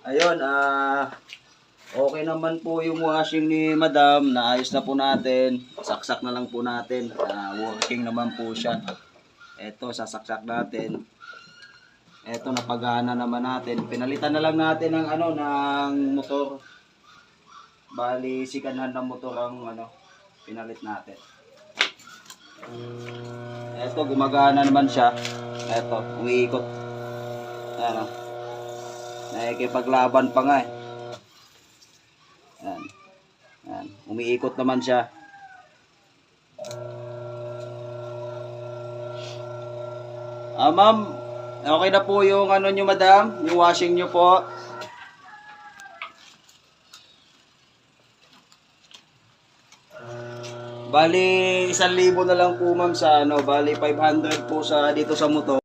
Ayun, okay naman po yung washing ni Madam. Naayos na po natin. Saksak na lang po natin. Working naman po siya. Ito, sasaksak natin. Ito, napagana naman natin. Pinalitan na lang natin ng motor. Bali, sikanhan ng motor ang pinalit natin. Ito, gumagana naman siya. Ito, umiikot. Ayan o. Nakikipaglaban pa nga eh. Ayan. Ayan. Umiikot naman siya. Ma'am, okay na po yung nyo, Madam? Yung washing nyo po. Bali, 1,000 na lang po, ma'am, sa bali 500 po sa dito sa motor.